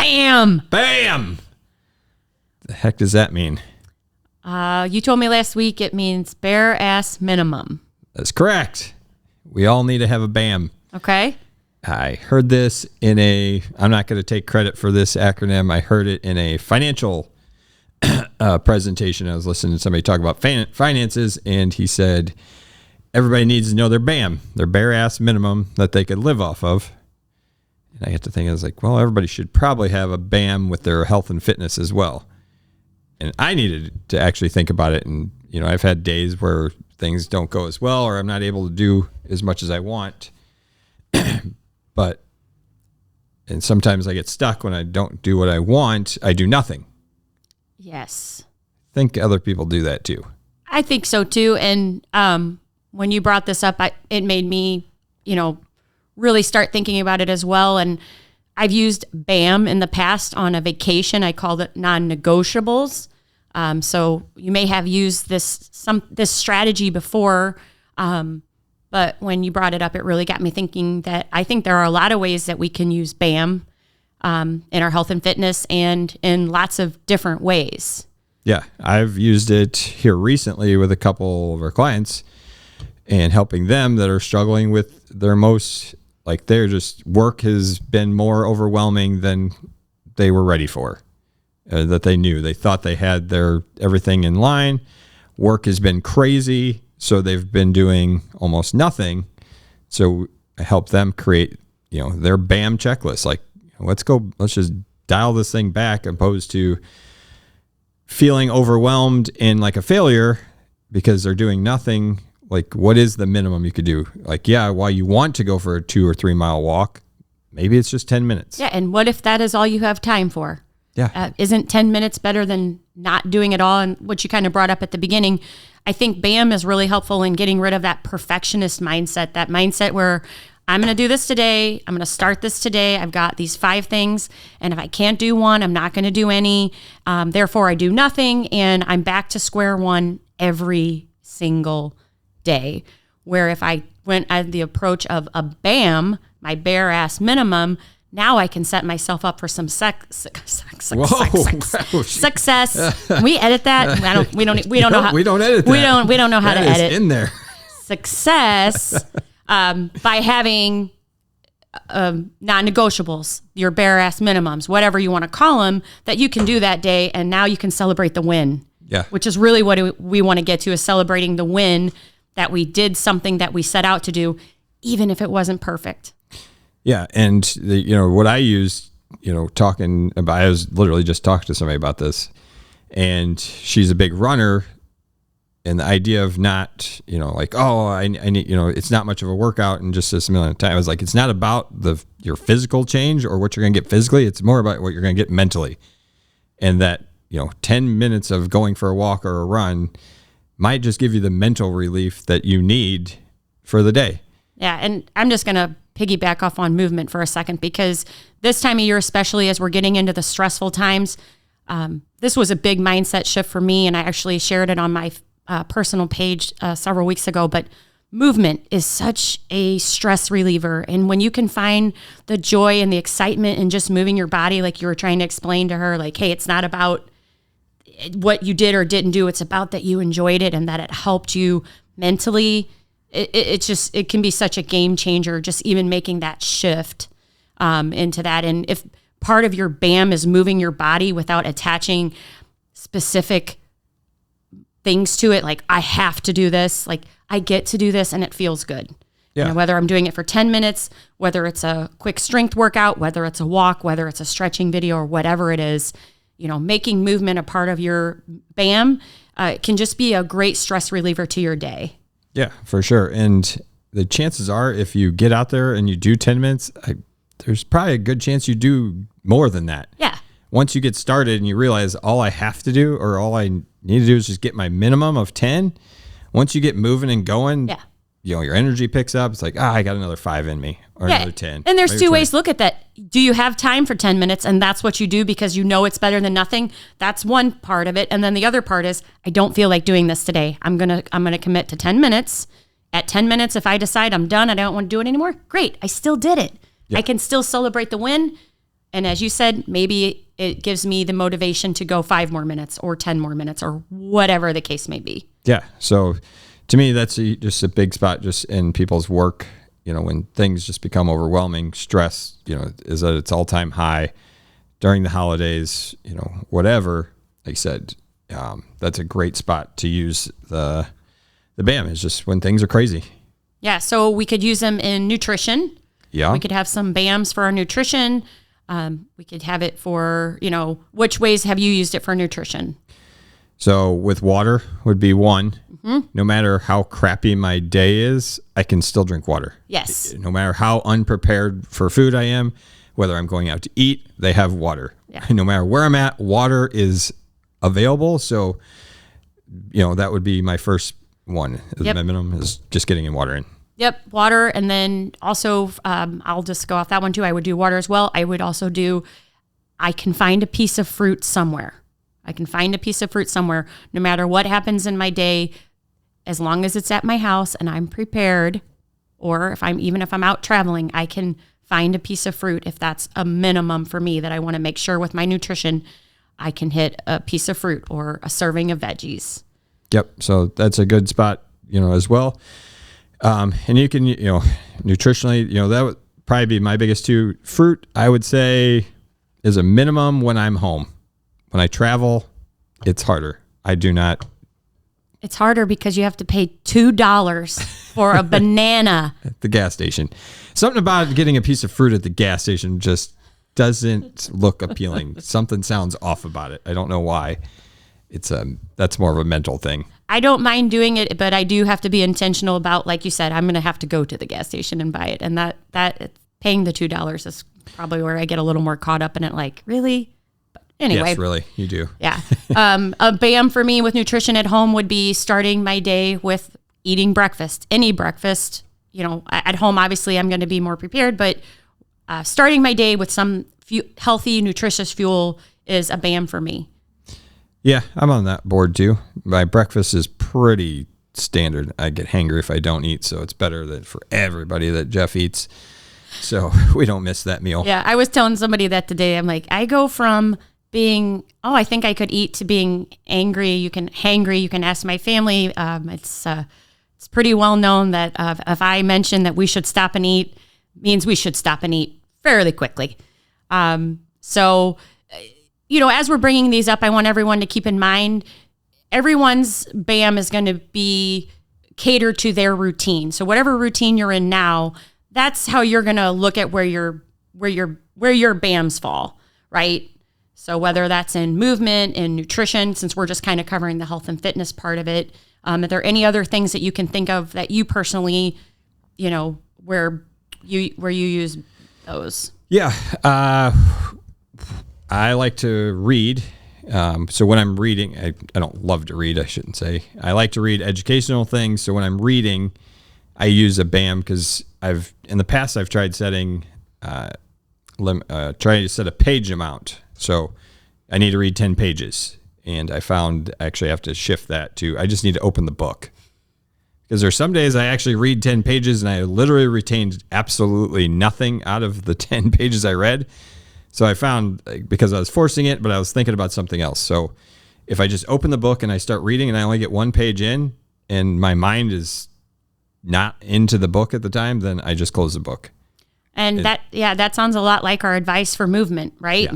Bam! Bam! The heck does that mean? You told me last week it means bare ass minimum. That's correct. We all need to have a BAM. Okay. I heard this I'm not going to take credit for this acronym. I heard it in a financial presentation. I was listening to somebody talk about finances, and he said, everybody needs to know their BAM, their bare ass minimum that they could live off of. And I get to think, I was like, well, everybody should probably have a BAM with their health and fitness as well. And I needed to actually think about it. And, I've had days where things don't go as well, or I'm not able to do as much as I want. And sometimes I get stuck when I don't do what I want. I do nothing. Yes. I think other people do that too. I think so too. And when you brought this up, it made me, really start thinking about it as well. And I've used BAM in the past on a vacation. I called it non-negotiables. So you may have used this strategy before, but when you brought it up, it really got me thinking that I think there are a lot of ways that we can use BAM in our health and fitness and in lots of different ways. Yeah, I've used it here recently with a couple of our clients and helping them that are struggling with their their just work has been more overwhelming than they were ready for, that they knew. They thought they had their everything in line. Work has been crazy, so they've been doing almost nothing. So I help them create, their BAM checklist. Like, let's just dial this thing back opposed to feeling overwhelmed and like a failure because they're doing nothing. Like, what is the minimum you could do? Like, while you want to go for a 2 or 3 mile walk, maybe it's just 10 minutes. Yeah. And what if that is all you have time for? Yeah. Isn't 10 minutes better than not doing it all? And what you kind of brought up at the beginning, I think BAM is really helpful in getting rid of that perfectionist mindset, that mindset where I'm going to do this today. I'm going to start this today. I've got these 5 things. And if I can't do one, I'm not going to do any. Therefore, I do nothing. And I'm back to square one every single day. Where if I went at the approach of a BAM, my bare ass minimum, now I can set myself up for some success. We edit that. We don't know how. We don't edit that. We don't know how to edit in there. Success by having non-negotiables, your bare ass minimums, whatever you want to call them, that you can do that day, and now you can celebrate the win. Yeah. Which is really what we want to get to, is celebrating the win that we did something that we set out to do, even if it wasn't perfect. Yeah. And what I use, talking about, I was literally just talking to somebody about this, and she's a big runner, and the idea of not, I need, it's not much of a workout and just this amount of time. I was like, it's not about your physical change or what you're going to get physically. It's more about what you're going to get mentally. And that, 10 minutes of going for a walk or a run might just give you the mental relief that you need for the day. Yeah. And I'm just going to piggyback off on movement for a second, because this time of year, especially as we're getting into the stressful times, this was a big mindset shift for me. And I actually shared it on my personal page several weeks ago, but movement is such a stress reliever. And when you can find the joy and the excitement in just moving your body, like you were trying to explain to her, like, hey, it's not about what you did or didn't do. It's about that you enjoyed it and that it helped you mentally. It can be such a game changer, just even making that shift into that. And if part of your BAM is moving your body without attaching specific things to it, like I have to do this, like I get to do this and it feels good. Yeah. Whether I'm doing it for 10 minutes, whether it's a quick strength workout, whether it's a walk, whether it's a stretching video or whatever it is, making movement a part of your BAM can just be a great stress reliever to your day. Yeah, for sure. And the chances are, if you get out there and you do 10 minutes, there's probably a good chance you do more than that. Yeah. Once you get started and you realize all I have to do or all I need to do is just get my minimum of 10, once you get moving and going, your energy picks up. It's like, I got another 5 in me or another 10. And there's 2 ways to look at that. Do you have time for 10 minutes and that's what you do because it's better than nothing? That's one part of it. And then the other part is, I don't feel like doing this today. I'm going to commit to 10 minutes. At 10 minutes, if I decide I'm done, I don't want to do it anymore, great. I still did it. Yeah. I can still celebrate the win. And as you said, maybe it gives me the motivation to go 5 more minutes or 10 more minutes or whatever the case may be. Yeah. So to me, that's just a big spot just in people's work. When things just become overwhelming, stress, is at its all-time high during the holidays, whatever. Like I said, that's a great spot to use the BAM is just when things are crazy. Yeah. So we could use them in nutrition. Yeah. We could have some BAMs for our nutrition. We could have it for, which ways have you used it for nutrition? So with water would be one. Mm-hmm. No matter how crappy my day is, I can still drink water. Yes. No matter how unprepared for food I am, whether I'm going out to eat, they have water. Yeah. No matter where I'm at, water is available. So, that would be my first one. Yep. My minimum is just getting in water in. Yep, water. And then also, I'll just go off that one too. I would do water as well. I would also I can find a piece of fruit somewhere. No matter what happens in my day, as long as it's at my house and I'm prepared, or if I'm out traveling, I can find a piece of fruit if that's a minimum for me that I want to make sure with my nutrition, I can hit a piece of fruit or a serving of veggies. Yep. So that's a good spot, as well. And you can, nutritionally, that would probably be my biggest two. Fruit, I would say, is a minimum when I'm home. When I travel, it's harder. It's harder because you have to pay $2 for a banana at the gas station. Something about getting a piece of fruit at the gas station just doesn't look appealing. Something sounds off about it. I don't know why. That's more of a mental thing. I don't mind doing it, but I do have to be intentional about, like you said, I'm going to have to go to the gas station and buy it. And that paying the $2 is probably where I get a little more caught up in it. Like, really? But anyway. Yes, really. You do. Yeah. A BAM for me with nutrition at home would be starting my day with eating breakfast, any breakfast. At home, obviously, I'm going to be more prepared, but starting my day with some healthy, nutritious fuel is a BAM for me. Yeah, I'm on that board too. My breakfast is pretty standard. I get hangry if I don't eat, so it's better that for everybody that Jeff eats, so we don't miss that meal. Yeah, I was telling somebody that today. I'm like, I go from being, I think I could eat, to being angry. You can ask my family. It's pretty well known that if I mention that we should stop and eat, means we should stop and eat fairly quickly. So as we're bringing these up, I want everyone to keep in mind, everyone's BAM is going to be catered to their routine. So whatever routine you're in now, that's how you're going to look at where your BAMs fall, right? So whether that's in movement, in nutrition, since we're just kind of covering the health and fitness part of it, are there any other things that you can think of that you personally, where you use those? Yeah. I like to read. So when I'm reading, I don't love to read, I shouldn't say. I like to read educational things. So when I'm reading, I use a BAM because in the past I've tried setting, trying to set a page amount. So I need to read 10 pages. And I found I actually have to shift that to, I just need to open the book. Because there's some days I actually read 10 pages and I literally retained absolutely nothing out of the 10 pages I read. So I found, because I was forcing it, but I was thinking about something else. So if I just open the book and I start reading and I only get one page in and my mind is not into the book at the time, then I just close the book. And that sounds a lot like our advice for movement, right?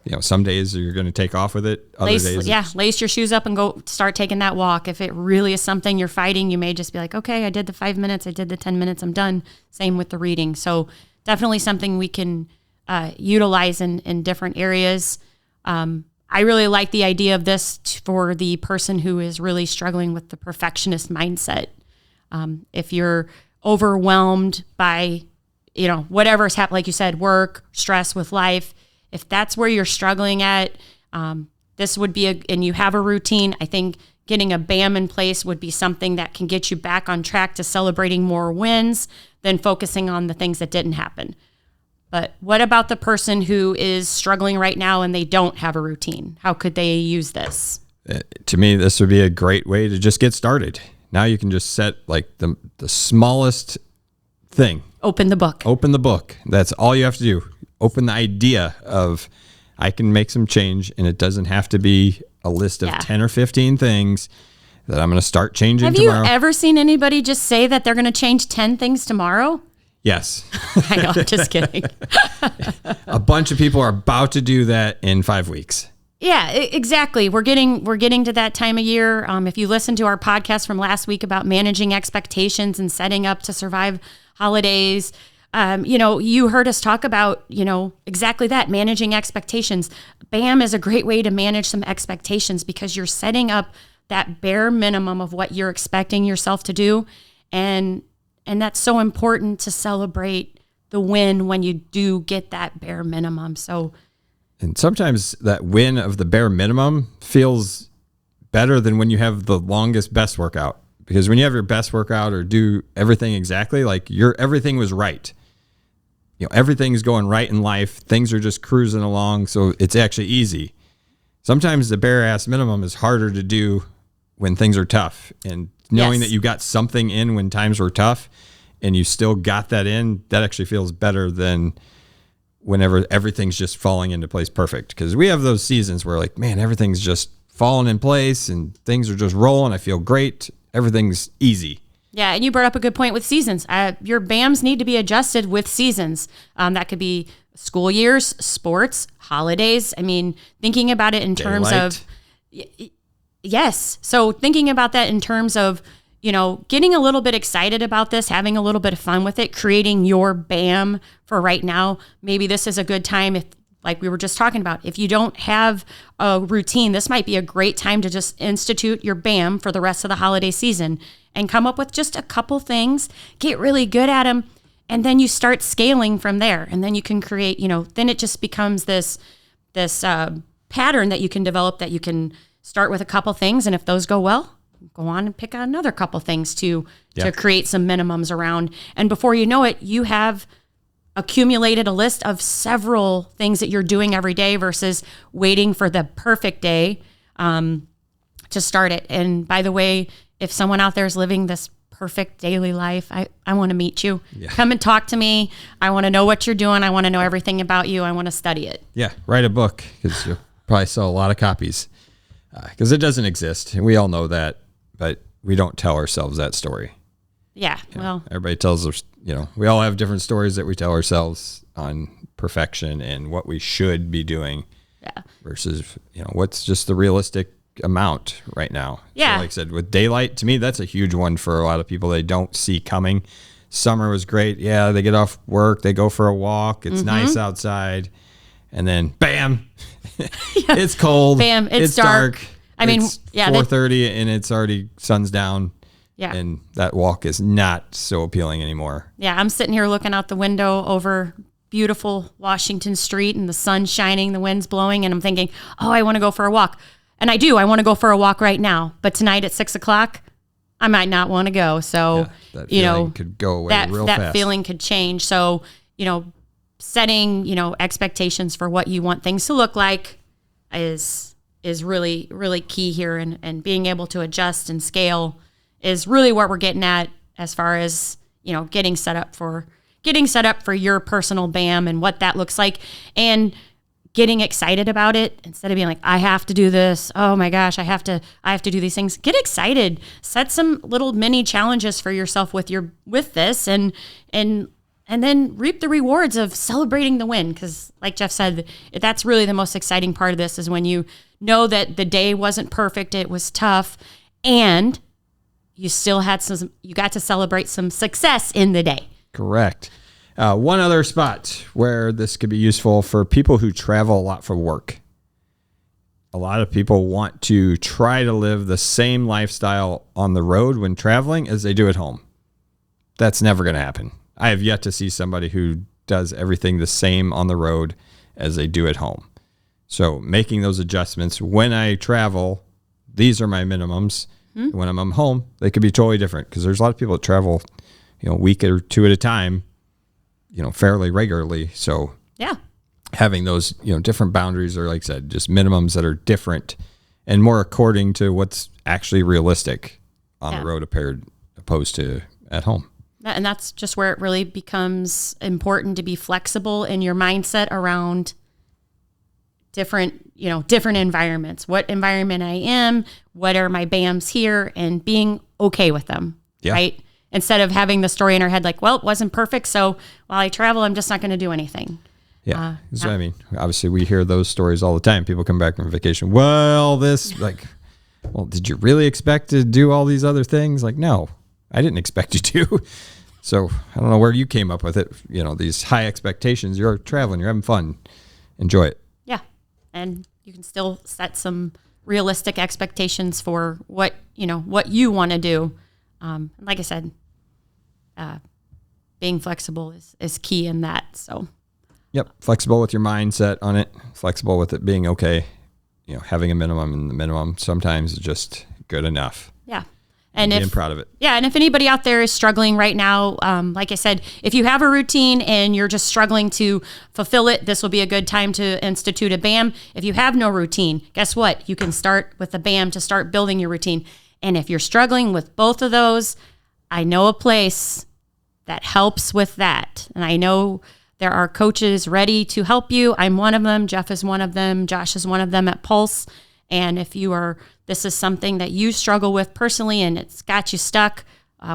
Yeah. Some days you're going to take off with it. Other days, lace your shoes up and go start taking that walk. If it really is something you're fighting, you may just be like, okay, I did the 5 minutes, I did the 10 minutes, I'm done. Same with the reading. So definitely something we can utilize in different areas. I really like the idea of this for the person who is really struggling with the perfectionist mindset. If you're overwhelmed by, whatever's happened, like you said, work, stress with life, if that's where you're struggling at, this would be and you have a routine, I think getting a BAM in place would be something that can get you back on track to celebrating more wins than focusing on the things that didn't happen. But what about the person who is struggling right now and they don't have a routine? How could they use this? To me, this would be a great way to just get started. Now you can just set like the smallest thing. Open the book. Open the book. That's all you have to do. open the idea of I can make some change, and it doesn't have to be a list of 10 or 15 things that I'm going to start changing tomorrow. Have you ever seen anybody just say that they're going to change 10 things tomorrow? Yes. I know, I'm just kidding. A bunch of people are about to do that in 5 weeks. Yeah, exactly. We're getting to that time of year. If you listen to our podcast from last week about managing expectations and setting up to survive holidays, you heard us talk about, exactly that, managing expectations. BAM is a great way to manage some expectations because you're setting up that bare minimum of what you're expecting yourself to do. And that's so important to celebrate the win when you do get that bare minimum. And sometimes that win of the bare minimum feels better than when you have the longest best workout. Because when you have your best workout or do everything exactly, like everything was right. Everything's going right in life. Things are just cruising along. So it's actually easy. Sometimes the bare ass minimum is harder to do when things are tough. And knowing that you got something in when times were tough and you still got that in, that actually feels better than whenever everything's just falling into place perfect. Because we have those seasons where like, man, everything's just falling in place and things are just rolling. I feel great. Everything's easy. Yeah, and you brought up a good point with seasons. Your BAMs need to be adjusted with seasons. That could be school years, sports, holidays. I mean, thinking about it in terms of... Yes. So thinking about that in terms of, getting a little bit excited about this, having a little bit of fun with it, creating your BAM for right now. Maybe this is a good time if, like we were just talking about, if you don't have a routine, this might be a great time to just institute your BAM for the rest of the holiday season and come up with just a couple things, get really good at them, and then you start scaling from there. And then you can create, then it just becomes this pattern that you can develop, that you can start with a couple things. And if those go well, go on and pick out another couple things to create some minimums around. And before you know it, you have accumulated a list of several things that you're doing every day versus waiting for the perfect day to start it. And by the way, if someone out there is living this perfect daily life, I want to meet you. Yeah. Come and talk to me. I want to know what you're doing. I want to know everything about you. I want to study it. Yeah, write a book because you'll probably sell a lot of copies because it doesn't exist. And we all know that, but we don't tell ourselves that story. Yeah, well. Everybody tells us, we all have different stories that we tell ourselves on perfection and what we should be doing versus, what's just the realistic amount right now. Yeah. So like I said, with daylight, to me, that's a huge one for a lot of people they don't see coming. Summer was great. Yeah, they get off work, they go for a walk. It's nice outside. And then, bam, it's cold. Bam, it's dark. It's 4:30 and it's already sun's down. Yeah. And that walk is not so appealing anymore. Yeah, I'm sitting here looking out the window over beautiful Washington Street and the sun's shining, the wind's blowing, and I'm thinking, oh, I want to go for a walk. And I do. I want to go for a walk right now. But tonight at 6:00, I might not want to go. So, that feeling could go away real fast. That feeling could change. So, setting, expectations for what you want things to look like is really, really key here. And being able to adjust and scale is really what we're getting at as far as, getting set up for your personal BAM and what that looks like. And getting excited about it instead of being like, I have to do this. Oh my gosh, I have to do these things. Get excited. Set some little mini challenges for yourself with this and then reap the rewards of celebrating the win. Because like Jeff said, that's really the most exciting part of this is when you know that the day wasn't perfect, it was tough, and you still had you got to celebrate some success in the day. Correct. One other spot where this could be useful for people who travel a lot for work. A lot of people want to try to live the same lifestyle on the road when traveling as they do at home. That's never going to happen. I have yet to see somebody who does everything the same on the road as they do at home. So making those adjustments when I travel, these are my minimums. Mm-hmm. When I'm home, they could be totally different because there's a lot of people that travel, a week or two at a time, fairly regularly. So having those, different boundaries are, like I said, just minimums that are different and more according to what's actually realistic on the road opposed to at home. And that's just where it really becomes important to be flexible in your mindset around different environments, what environment I am, what are my BAMs here, and being okay with them, right? Instead of having the story in our head like, well, it wasn't perfect, so while I travel, I'm just not going to do anything. Yeah. So, I mean, obviously we hear those stories all the time. People come back from vacation. Well, did you really expect to do all these other things? Like, no, I didn't expect you to. So I don't know where you came up with it. These high expectations. You're traveling, you're having fun. Enjoy it. Yeah. And you can still set some realistic expectations for what you want to do. Like I said, being flexible is key in that. So. Yep. Flexible with your mindset on it. Flexible with it being okay. Having a minimum, and the minimum sometimes is just good enough. Yeah. And being proud of it. Yeah. And if anybody out there is struggling right now, like I said, if you have a routine and you're just struggling to fulfill it, this will be a good time to institute a BAM. If you have no routine, guess what? You can start with a BAM to start building your routine. And if you're struggling with both of those, I know a place that helps with that. And I know there are coaches ready to help you. I'm one of them. Jeff is one of them. Josh is one of them at Pulse. And if this is something that you struggle with personally and it's got you stuck,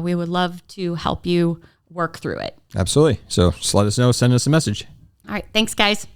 we would love to help you work through it. Absolutely. So just let us know. Send us a message. All right. Thanks, guys.